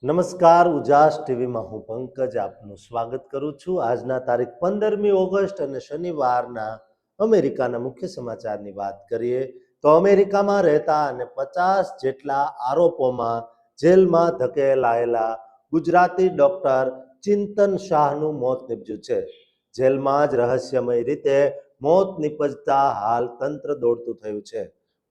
નમસ્કાર, ઉજાસ ટીવીમાં હું પંકજ આપનું સ્વાગત કરું છું. આજના તારીખ 15મી ઓગસ્ટ અને શનિવારના અમેરિકાના મુખ્ય સમાચારની વાત કરીએ તો અમેરિકામાં રહેતા અને 50 જેટલા આરોપોમાં જેલમાં ધકેલાયેલા ગુજરાતી ડોક્ટર ચિંતન શાહનું મોત નીપજ્યું છે. જેલમાં જ રહસ્યમય રીતે મોત નીપજતા હાલ તંત્ર દોડતું થયું છે.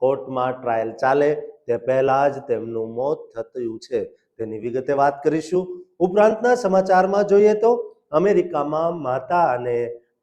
કોર્ટમાં ટ્રાયલ ચાલે તે પહેલા જ તેમનું મોત થયું છે. તેની વિગતે વાત કરીશું. ઉપરાંતના સમાચારમાં જોઈએ તો અમેરિકામાં માતા અને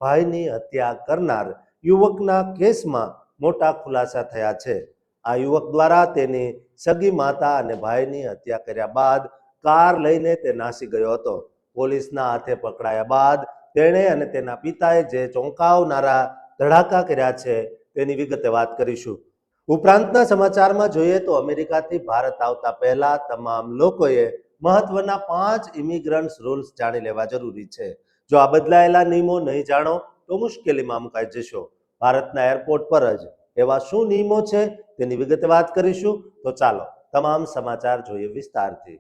ભાઈની હત્યા કરનાર યુવકના કેસમાં મોટા ખુલાસા થયા છે. આ યુવક દ્વારા તેની સગી માતા અને ભાઈની હત્યા કર્યા બાદ કાર લઈને તે નાસી ગયો હતો. પોલીસના હાથે પકડાયા બાદ તેણે અને તેના પિતાએ જે ચોંકાવનારા ધડાકા કર્યા છે તેની વિગતે વાત કરીશું. ઉપરાંતના સમાચારમાં જોઈએ તો અમેરિકાથી ભારત આવતા પહેલા તમામ લોકોએ મહત્વના 5 ઇમિગ્રન્ટ્સ રૂલ્સ જાણી લેવા જરૂરી છે. જો આ બદલાયેલા નિયમો નહીં જાણો તો મુશ્કેલીમાં મુકાઈ જશો. ભારતના એરપોર્ટ પર જ એવા શું નિયમો છે તેની વિગતે વાત કરીશું. તો ચાલો તમામ સમાચાર જોઈએ વિસ્તારથી.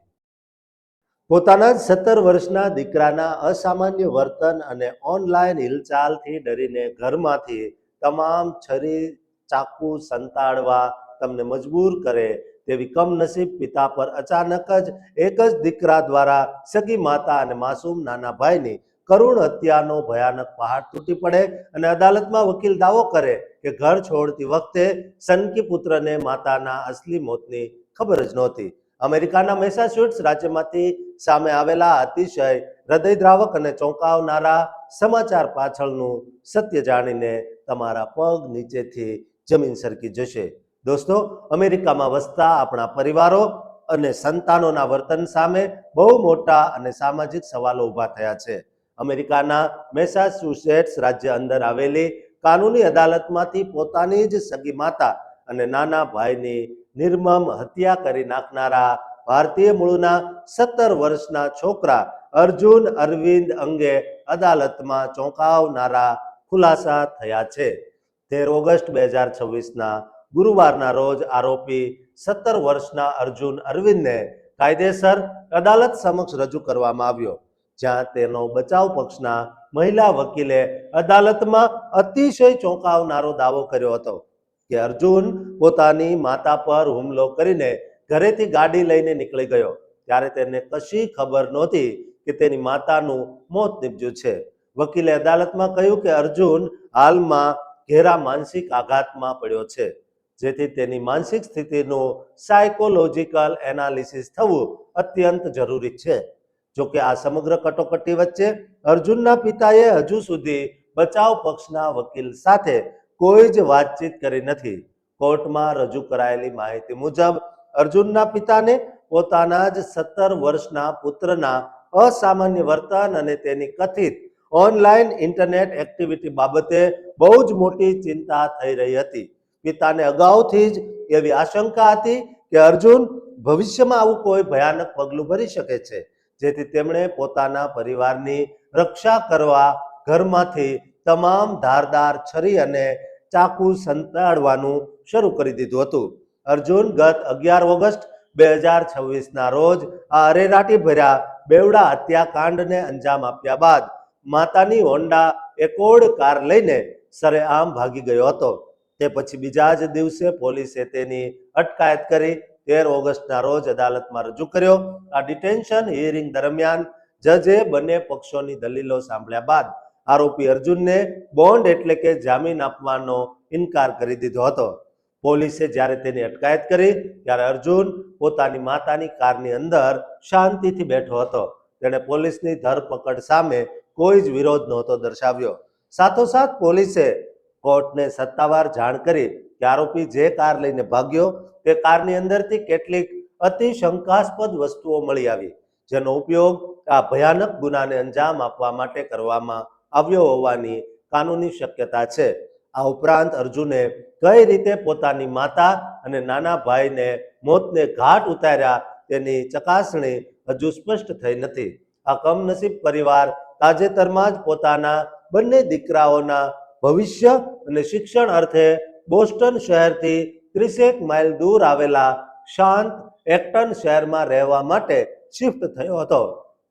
પોતાના જ 17 વર્ષના દીકરાના અસામાન્ય વર્તન અને ઓનલાઈન હિલચાલથી ડરીને ઘરમાંથી તમામ છરી ચાકુ સંતાડવા તમને મજબૂર કરે તેવી કમનસીબ પિતા પર અચાનક જ એક જ દીકરા દ્વારા સગી માતા અને માસૂમ નાના ભાઈની કરુણ હત્યાનો ભયાનક પહાડ તૂટી પડે અને અદાલતમાં વકીલ દાવો કરે કે ઘર છોડતી વખતે સનકી પુત્રને માતાના અસલી મોતની ખબર જ નહોતી. અમેરિકાના મેસાચ્યુટ્સ રાજ્યમાંથી સામે આવેલા અતિશય હૃદયદ્રાવક અને ચોંકાવનારા સમાચાર પાછળનું સત્ય જાણીને તમારા પગ નીચેથી જમીન સરકી જશે. દોસ્તો, અમેરિકામાં વસતા આપણા પરિવારો અને સંતાનોના વર્તન સામે બહુ મોટા અને સામાજિક સવાલો ઊભા થયા છે. અમેરિકાના મેસાચ્યુસેટ્સ રાજ્ય અંદર આવેલી કાનૂની અદાલતમાંથી પોતાની જ સગી માતા અને નાના ભાઈની નિર્મમ હત્યા કરી નાખનારા ભારતીય મૂળના 17 વર્ષના છોકરા અર્જુન અરવિંદ અંગે અદાલતમાં ચોંકાવનારા ખુલાસા થયા છે. 13 ઓગસ્ટ 2026ના ગુરુવારના રોજ આરોપી 17 વર્ષના અર્જુન અરવિંદને કાયદેસર અદાલત સમક્ષ રજૂ કરવામાં આવ્યો, જ્યાં તેનો બચાવ પક્ષના મહિલા વકીલે અદાલતમાં અતિશય ચોંકાવનારો દાવો કર્યો હતો કે અર્જુન પોતાની માતા પર હુમલો કરીને ઘરેથી ગાડી લઈને નીકળી ગયો ત્યારે તેને કશી ખબર નહોતી કે તેની માતાનું મોત નીપજ્યું છે. વકીલે અદાલતમાં કહ્યું કે અર્જુન હાલમાં ઘેરા માનસિક આઘાતમાં પડ્યો છે, જેથી તેની માનસિક સ્થિતિનું સાયકોલોજીકલ એનાલિસિસ થવું અત્યંત જરૂરી છે. જોકે આ સમગ્ર કટોકટી વચ્ચે અર્જુનના પિતાએ હજુ સુધી બચાવ પક્ષના વકીલ સાથે કોઈ જ વાતચીત કરી નથી. કોર્ટમાં રજૂ કરાયેલી માહિતી મુજબ અર્જુનના પિતાને પોતાના જ 17 વર્ષના પુત્રના અસામાન્ય વર્તન અને તેની કથિત ઓનલાઈન ઇન્ટરનેટ એક્ટિવિટી બાબતે બહુ જ મોટી ચિંતા થઈ રહી હતી. પિતાને અગાઉથી જ એવી આશંકા હતી કે અર્જુન ભવિષ્યમાં આવું કોઈ ભયાનક પગલું ભરી શકે છે, જેથી તેમણે પોતાના પરિવારની રક્ષા કરવા ઘરમાંથી તમામ ધારદાર છરી અને ચાકુ સંતાડવાનું શરૂ કરી દીધું હતું. અર્જુન ગત 11 ઓગસ્ટ 2026ના રોજ આ અરેરાટી ભર્યા બેવડા હત્યાકાંડને અંજામ આપ્યા બાદ માતાની હોન્ડા એકોર્ડ કાર લઈને સરેઆમ ભાગી ગયો હતો. તે પછી બીજા જ દિવસે પોલીસે તેની અટકાયત કરી 13 ઓગસ્ટના રોજ અદાલતમાં રજૂ કર્યો. આ ડિટેન્શન હિયરિંગ દરમિયાન જજે બંને પક્ષોની દલીલો સાંભળ્યા બાદ આરોપી અર્જુનને બોન્ડ એટલે કે જામીન આપવાનો ઇનકાર કરી દીધો હતો. પોલીસે જ્યારે તેની અટકાયત કરી ત્યારે અર્જુન પોતાની માતાની કારની અંદર શાંતિથી બેઠો હતો. તેણે પોલીસની ધરપકડ સામે કોઈ જ વિરોધ નહોતો દર્શાવ્યો. સાથોસાથ પોલીસે કોર્ટને સત્તાવાર જાણ કરી કે આરોપી જે કાર લઈને ભાગ્યો તે કારની અંદરથી કેટલીક અતિ શંકાસ્પદ વસ્તુઓ મળી આવી, જેનો ઉપયોગ આ ભયાનક ગુનાને અંજામ આપવા માટે કરવામાં આવ્યો હોવાની કાનૂની શક્યતા છે. આ ઉપરાંત અર્જુને કઈ રીતે પોતાની માતા અને નાના ભાઈને મોતને ઘાટ ઉતાર્યા તેની ચકાસણી હજુ સ્પષ્ટ થઈ નથી. આ કમનસીબ પરિવાર તાજેતરમાં જ પોતાના બંને દીકરાઓના ભવિષ્ય અને શિક્ષણ અર્થે બોસ્ટન શહેરથી 30 માઇલ દૂર આવેલા શાંત એક્ટન શહેરમાં રહેવા માટે શિફ્ટ થયો હતો.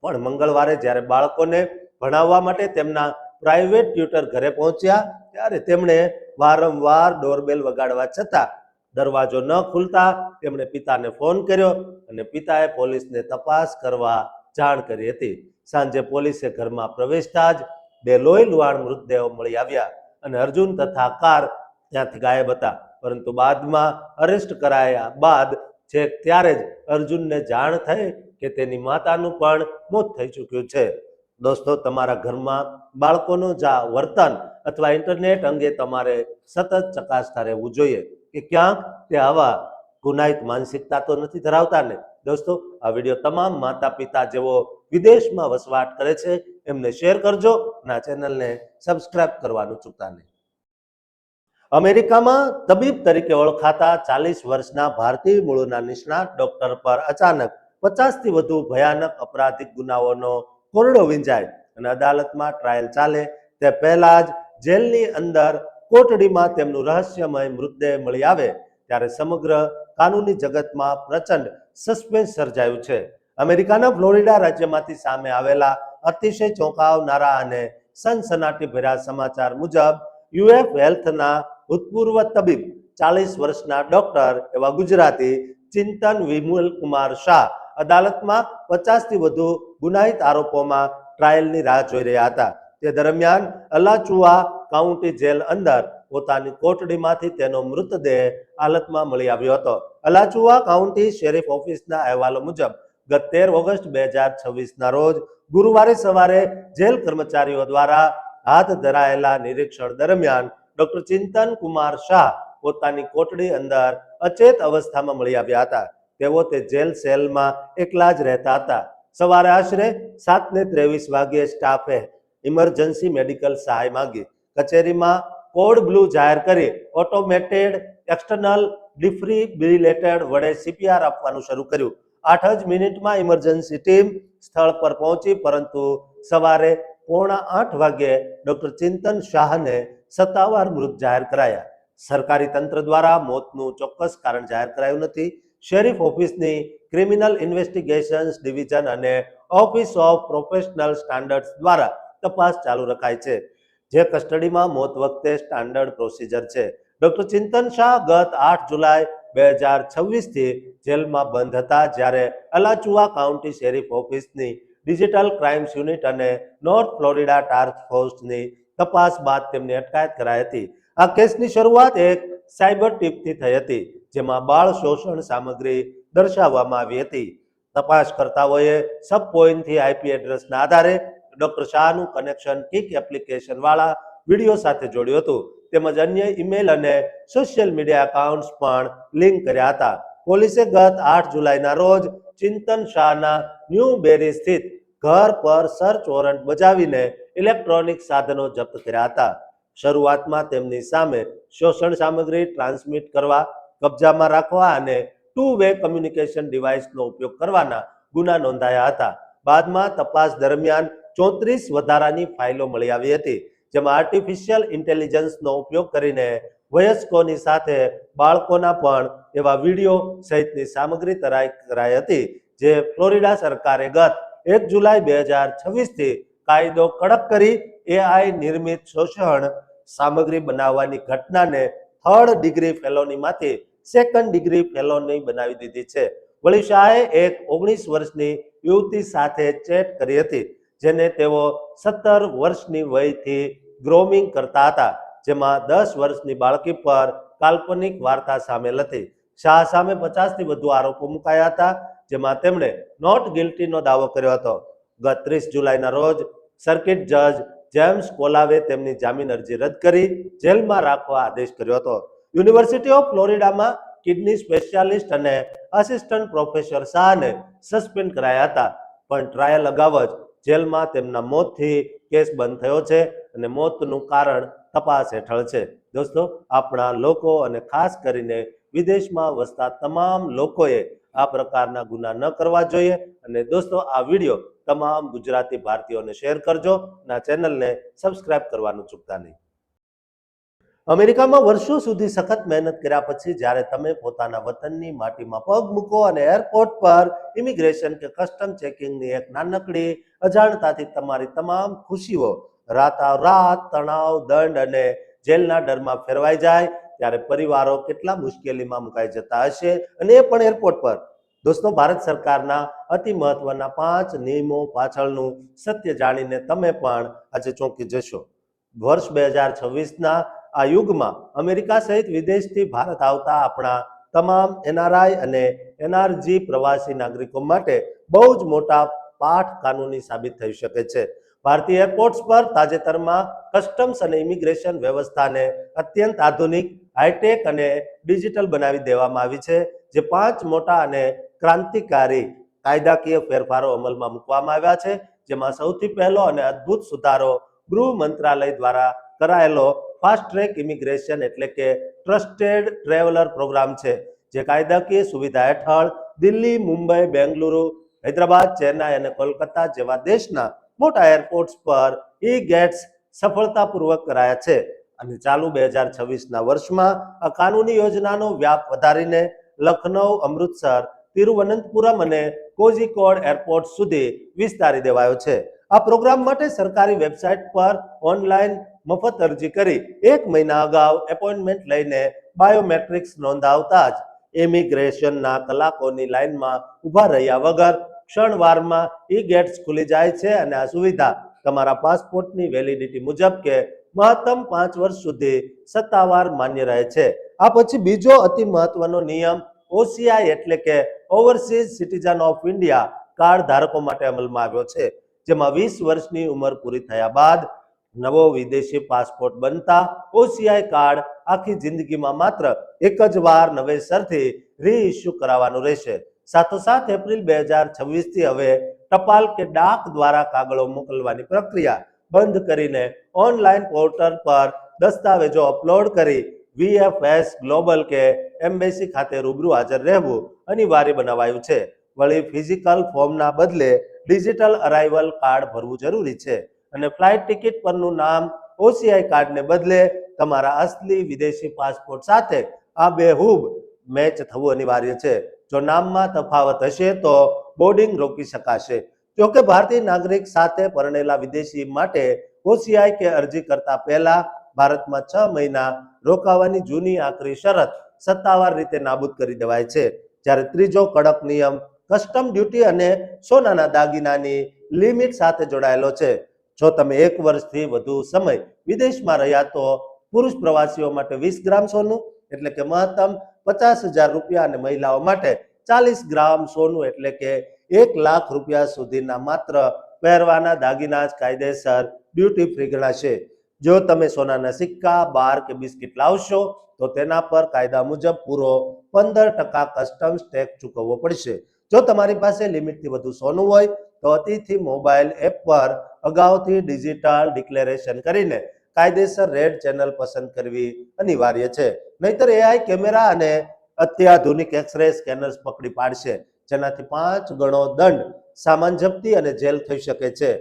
પણ મંગળવારે જ્યારે બાળકોને ભણાવવા માટે તેમના પ્રાઇવેટ ટ્યુટર ઘરે પહોંચ્યા ત્યારે તેમણે વારંવાર ડોરબેલ વગાડવા છતાં દરવાજો ન ખુલતા તેમણે પિતાને ફોન કર્યો અને પિતાએ પોલીસને તપાસ કરવા જાણ કરી હતી. સાંજે પોલીસે ઘરમાં પ્રવેશતા જ બે લોહી લુહાણ મૃતદેહો મળી આવ્યા અને અર્જુન તથા કાર ત્યાંથી ગાયબ હતા. પરંતુ બાદમાં અરેસ્ટ કરાયા બાદ છેક ત્યારે જ અર્જુનને જાણ થઈ કે તેની માતાનું પણ મોત થઈ ચૂક્યું છે. દોસ્તો, તમારા ઘરમાં બાળકોનું વર્તન અથવા ઇન્ટરનેટ અંગે તમારે સતત ચકાસતા રહેવું જોઈએ કે ક્યાંક તે આવા ગુનાહિત માનસિકતા તો નથી ધરાવતા ને. દોસ્તો, આ વિડીયો તમામ માતા પિતા જેઓ વિદેશમાં વસવાટ કરે છે એમને શેર કરજો અને આ ચેનલને સબસ્ક્રાઇબ કરવાનું ચૂકતા નહીં. અમેરિકામાં તબીબ તરીકે ઓળખાતા 40 વર્ષના ભારતીય મૂળના નિષ્ણાત ડોક્ટર પર અચાનક 50થી વધુ ભયાનક અપરાધિક ગુનાઓનો કોરડો વીંજાય અને અદાલતમાં ટ્રાયલ ચાલે તે પહેલા જ જેલની અંદર કોટડીમાં તેમનું રહસ્યમય મૃતદેહ મળી આવે ત્યારે સમગ્ર કાનૂની જગતમાં પ્રચંડ સસ્પેન્સ સર્જાયું છે. અમેરિકાના ફ્લોરિડા રાજ્યમાંથી સામે આવેલા અતિશય ચોંકાવનારા અને સનસનાટીભર્યા સમાચાર મુજબ યુએફ હેલ્થના ભૂતપૂર્વ તબીબ 40 વર્ષના ડોક્ટર એવા ગુજરાતી ચિંતન વિમલ કુમાર શાહ અદાલતમાં 50થી વધુ ગુનાહિત આરોપોમાં ટ્રાયલની રાહ જોઈ રહ્યા હતા. તે દરમિયાન અલાચુઆ કાઉન્ટી જેલ અંદર પોતાની કોટડીમાંથી તેનો મૃતદેહ હાલતમાં મળી આવ્યો હતો. અલાચુઆ કાઉન્ટી શેરીફ ઓફિસના અહેવાલો મુજબ ગત 13 ઓગસ્ટ 2026ના રોજ ગુરુવારે સવારે જેલ કર્મચારીઓ દ્વારા હાથ ધરાયેલા નિરીક્ષણ દરમિયાન ડોક્ટર ચિંતન કુમાર શાહ પોતાની કોટડી અંદર અચેત અવસ્થામાં મળી આવ્યા હતા. તેઓ તે જેલ સેલમાં એકલા જ રહેતા હતા. સવારે આશરે 7:23 વાગ્યે સ્ટાફે ઇમરજન્સી મેડિકલ સહાય માંગી. કચેરીમાં કોડ બ્લુ જાહેર કરી ઓટોમેટેડ એક્સટર્નલ ડિફિબ્રિલેટર વડે CPR આપવાનું શરૂ કર્યું. 8 જ મિનિટમાં ઇમરજન્સી ટીમ સ્થળ પર પહોંચી, પરંતુ સવારે 7:45 વાગ્યે ડોક્ટર ચિંતન શાહને સત્તાવાર મૃત જાહેર કરાયા. સરકારી તંત્ર દ્વારા મોતનું ચોક્કસ કારણ જાહેર કરાયું નથી. શેરીફ ઓફિસની ક્રિમિનલ ઇન્વેસ્ટિગેશન્સ ડિવિઝન અને ઓફિસ ઓફ પ્રોફેશનલ સ્ટાન્ડર્ડ્સ દ્વારા તપાસ ચાલુ રખાઈ છે, જે કસ્ટડીમાં મોત વખતે સ્ટાન્ડર્ડ પ્રોસિજર છે. ડોક્ટર ચિંતન શાહ ગત 8 જુલાઈ 2026થી જેલમાં બંધ હતા, જ્યારે અલાચુઆ કાઉન્ટી શેરીફ ઓફિસની ડિજિટલ ક્રાઇમ્સ યુનિટ અને નોર્થ ફ્લોરિડા ટાસ્ક ફોર્સની તપાસ બાદ તેમની અટકાયત કરાઈ હતી. આ કેસની શરૂઆત એક સાયબર ટીપથી થઈ હતી, જેમાં બાળ શોષણ સામગ્રી દર્શાવવામાં આવી હતી. તપાસકર્તાઓએ સબ પોઈન્ટથી IP એડ્રેસના આધારે ડોક્ટર શાહનું કનેક્શન કિક એપ્લિકેશન વાળા વિડીયો સાથે જોડ્યું હતું, તેમજ અન્ય ઈમેલ અને સોશિયલ મીડિયા એકાઉન્ટ્સ પણ લિંક કર્યા હતા. પોલીસે ગત 8 જુલાઈના રોજ ચિંતન શાહના ન્યૂબેરી સ્થિત ઘર પર સર્ચ વોરંટ બજાવીને ઇલેક્ટ્રોનિક સાધનો જપ્ત કર્યા હતા. શરૂઆતમાં તેમની સામે શોષણ સામગ્રી ટ્રાન્સમિટ કરવા, કબજામાં રાખવા અને ટુ-વે કમ્યુનિકેશન ડિવાઇસનો ઉપયોગ કરવાના ગુના નોંધાયા હતા. બાદમાં તપાસ દરમિયાન 34 વધારાની ફાઇલો મળી આવી હતી, જેમાં આર્ટિફિશિયલ ઇન્ટેલિજન્સનો ઉપયોગ કરીને વયસ્કોની સાથે બાળકોના પણ એવા વિડીયો સહિતની સામગ્રી કરાઈ હતી, જે ફ્લોરિડા સરકારે ગત 1 જુલાઈ 2026થી કાયદો કડક કરી AI નિર્મિત શોષણ સામગ્રી બનાવવાની ઘટનાને 3rd ડિગ્રી ફેલોનીમાંથી 2nd ડિગ્રી ફેલોની બનાવી દીધી છે. વળી શાહે એક 19 વર્ષની યુવતી સાથે ચેટ કરી હતી, જેને તેઓ 17 વર્ષની વયથી ગ્રોમિંગ કરતા હતા, જેમાં 10 વર્ષની બાળકી પર કાલ્પનિક વાર્તા સામેલ હતી. શાહ સામે 50થી વધુ આરોપો મુકાયા હતા, જેમાં તેમણે નોટ ગિલ્ટીનો દાવો કર્યો હતો. ગત 30 જુલાઈના રોજ સર્કિટ જજ જેમ્સ કોલાવે તેમની જામીન અરજી રદ કરી જેલમાં રાખવા આદેશ કર્યો હતો. યુનિવર્સિટી ઓફ ફ્લોરિડામાં કિડની સ્પેશિયાલિસ્ટ અને આસિસ્ટન્ટ પ્રોફેસર શાહને સસ્પેન્ડ કરાયા હતા, પણ ટ્રાયલ અગાઉ જ જેલમાં તેમના મોતથી કેસ બંધ થયો છે અને મોતનું કારણ તપાસ હેઠળ છે. દોસ્તો, આપણા લોકો અને ખાસ કરીને વિદેશમાં વસતા તમામ લોકોએ આ પ્રકારના ગુના ન કરવા જોઈએ. અને દોસ્તો, આ વિડીયો તમામ ગુજરાતી ભારતીયોને શેર કરજો અને આ ચેનલને સબસ્ક્રાઇબ કરવાનું ચૂકતા નહીં. અમેરિકામાં વર્ષો સુધી સખત મહેનત કર્યા પછી જ્યારે તમે પોતાના વતનની માટીમાં પગ મૂકો અને એરપોર્ટ પર ઇમિગ્રેશન કે કસ્ટમ ચેકિંગની એક નાનકડી અજાણતાથી તમારી તમામ ખુશીઓ રાતારાત તણાવ, દંડ અને જેલના ડરમાં ફેરવાઈ જાય ત્યારે પરિવારો કેટલા મુશ્કેલીમાં મુકાઈ જતા હશે, અને એ પણ એરપોર્ટ પર. દોસ્તો, ભારત સરકારના અતિ મહત્વના 5 નિયમો પાછળનું સત્ય જાણીને તમે પણ આજે ચોંકી જશો. વર્ષ 2026ના આ યુગમાં અમેરિકા સહિત વિદેશથી ભારત આવતા આપણા તમામ એનઆરઆઈ અને એનઆરજી પ્રવાસી નાગરિકો માટે બહુ જ મોટા પાઠ કાનૂની સાબિત થઈ શકે છે. ભારતીય એરપોર્ટ્સ પર તાજેતરમાં કસ્ટમ્સ અને ઇમિગ્રેશન વ્યવસ્થાને અત્યંત આધુનિક, હાઈટેક અને ડિજિટલ બનાવી દેવામાં આવી છે, જે 5 મોટા અને ક્રાંતિકારી કાયદાકીય ફેરફારો અમલમાં મૂકવામાં આવ્યા છે. જેમાં સૌથી પહેલો અને અદ્ભુત સુધારો ગૃહ મંત્રાલય દ્વારા કરાયેલો ફાસ્ટ ટ્રેક ઇમિગ્રેશન એટલે કે ટ્રસ્ટેડ ટ્રેવલર પ્રોગ્રામ છે, જે કાયદાકીય સુવિધા હેઠળ દિલ્હી, મુંબઈ, બેંગલુરુ, હૈદરાબાદ, ચેન્નાઈ અને કોલકાતા જેવા દેશના મોટા એરપોર્ટ્સ પર ગેટ્સ સફળતાપૂર્વક કરાયા છે. અને ચાલુ 2026ના વર્ષમાં આ કાનૂની યોજનાનો વ્યાપ વધારીને લખનૌ, અમૃતસર, તિરુવનંતપુરમ અને કોઝિકોડ એરપોર્ટ સુધી વિસ્તારી દેવાયો છે. આ પ્રોગ્રામ માટે સરકારી વેબસાઇટ પર ઓનલાઈન મફત અરજી કરી 1 મહિના અગાઉ એપોઇન્ટમેન્ટ લઈને બાયોમેટ્રિક્સ નોંધાવતા જ ઇમિગ્રેશનના કલાકોની લાઇનમાં ઊભા રહ્યા વગર ક્ષણવારમાં ગેટ્સ ખુલી જાય છે, અને આ સુવિધા તમારા પાસપોર્ટની વેલિડિટી મુજબ કે મહત્તમ 5 વર્ષ સુધી સત્તાવાર માન્ય રહે છે. આ પછી બીજો અતિ મહત્વનો નિયમ ઓસીઆઈ એટલે કે overseas citizen of India card ધારકો માટે અમલમાં આવ્યો છે, જેમાં 20 વર્ષની ઉંમર પૂરી થયા બાદ નવો વિદેશી પાસપોર્ટ બનતા ઓસીઆઈ કાર્ડ આખી જિંદગીમાં માત્ર એક જ વાર નવેસરથી રીઇશ્યુ કરાવવાનું રહેશે. સાથોસાથ એપ્રિલ 2026થી હવે ટપાલ કે ડાક દ્વારા કાગળો મોકલવાની પ્રક્રિયા બંધ કરીને ઓનલાઈન પોર્ટલ પર દસ્તાવેજો અપલોડ કરી વીએફએસ ગ્લોબલ કે એમ્બેસી ખાતે રૂબરૂ હાજર રહેવું અનિવાર્ય બનાવાયું છે. વળી ફિઝિકલ ફોર્મના બદલે ડિજિટલ અરાઇવલ કાર્ડ ભરવું જરૂરી છે, અને ફ્લાઇટ ટિકિટ પરનું નામ ઓસીઆઈ કાર્ડને બદલે તમારા અસલી વિદેશી પાસપોર્ટ સાથે આબેહૂબ મેચ થવું અનિવાર્ય છે. જો નામમાં તફાવત હશે તો બોર્ડિંગ રોકી શકાશે. જોકે ભારતીય નાગરિક સાથે પરણેલા વિદેશી માટે ઓસીઆઈ કે અરજી કરતા પહેલા ભારતમાં 6 મહિના રોકાવાની જૂની આખરી શરત સત્તાવાર રીતે નાબૂદ કરી દેવાય છે. જ્યારે ત્રીજો કડક નિયમ કસ્ટમ ડ્યુટી અને સોનાના દાગીનાની લિમિટ સાથે જોડાયેલો છે. જો તમે 1 વર્ષથી વધુ સમય વિદેશમાં રહ્યા તો પુરુષ પ્રવાસીઓ માટે 20 ગ્રામ સોનું એટલે કે મહત્તમ 50,000 રૂપિયા અને મહિલાઓ માટે 40 ગ્રામ સોનું એટલે કે 1 લાખ રૂપિયા સુધીના માત્ર પહેરવાના દાગીના જ કાયદેસર ડ્યુટી ફ્રી ગણાશે. જો તમે સોનાના સિક્કા, બાર કે બિસ્કિટ લાવશો તો તેના પર કાયદા મુજબ પૂરો 15% કસ્ટમ્સ ટેક્સ ચૂકવવો પડશે. જો તમારી પાસે લિમિટથી વધુ સોનું હોય તો અતિથિ મોબાઈલ એપ પર અગાઉથી ડિજિટલ ડિક્લેરેશન કરીને કાયદેસર રેડ ચેનલ પસંદ કરવી અનિવાર્ય છે. નહીતર એઆઈ કેમેરા અને અત્યાધુનિક એક્સરે સ્કેનર્સ પકડી પાડશે, જેનાથી 5 ગણો દંડ, સામાન જપ્તી અને જેલ થઈ શકે છે.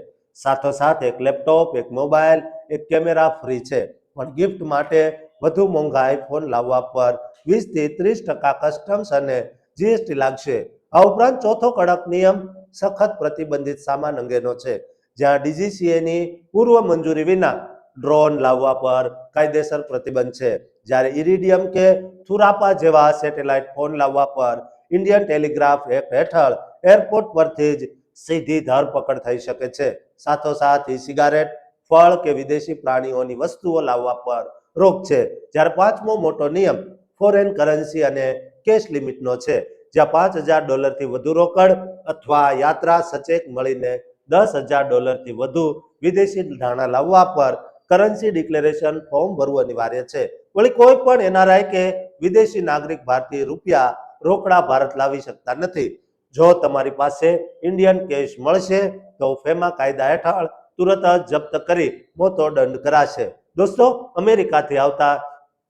સાથોસાથ એક લેપટોપ, એક મોબાઈલ, એક કેમેરા ફ્રી છે, પણ ગિફ્ટ માટે વધુ મોંઘા આઈફોન લાવવા પર 20 થી 30% કસ્ટમ્સ અને જીએસટી લાગશે. આ ઉપરાંત ચોથો કડક નિયમ સખત પ્રતિબંધિત સામાન અંગેનો છે, જ્યાં ડીજીસીએની પૂર્વ મંજૂરી વિના ડ્રોન લાવવા પર કાયદેસર પ્રતિબંધ છે. જ્યારે ઇરિડિયમ કે થુરાપા જેવા સેટેલાઇટ ફોન લાવવા પર ઇન્ડિયન ટેલિગ્રાફ એક્ટ હેઠળ એરપોર્ટ પરથી જ સીધી ધરપકડ થઈ શકે છે. સાથોસાથ સિગારેટ, ફળ કે વિદેશી પ્રાણીઓની વસ્તુઓ લાવવા પર રોક છે. જ્યારે 5મો મોટો નિયમ ફોરેન કરન્સી અને કેશ લિમિટનો છે, જ્યાં $5,000 થી વધુ રોકડ અથવા યાત્રા સચેક મળીને $10,000 થી વધુ વિદેશી નાણાં લાવવા પર કરન્સી ડિક્લેરેશન ફોર્મ ભરવું અનિવાર્ય છે. વળી કોઈ પણ એનઆરઆઈ કે વિદેશી નાગરિક ભારતીય રૂપિયા રોકડા ભારત લાવી શકતા નથી. જો તમારી પાસે ઇન્ડિયન કેશ મળશે તો ફેમા કાયદા હેઠળ તુરત જ જપ્ત કરી મોટો દંડ કરાશે. દોસ્તો, અમેરિકાથી આવતા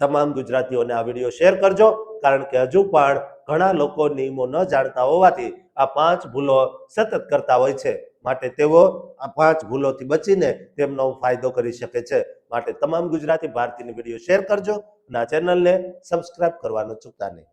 તમામ ગુજરાતીઓને આ વિડીયો શેર કરજો, કારણ કે હજુ પણ ઘણા લોકો નિયમો ન જાણતા હોવાથી આ 5 ભૂલો સતત કરતા હોય છે. માટે તેઓ આ 5 ભૂલોથી બચીને તેમનો ફાયદો કરી શકે છે. માટે તમામ ગુજરાતી ભારતીયની વિડીયો શેર કરજો અને આ ચેનલને સબસ્ક્રાઇબ કરવાનું ચૂકતા નહીં.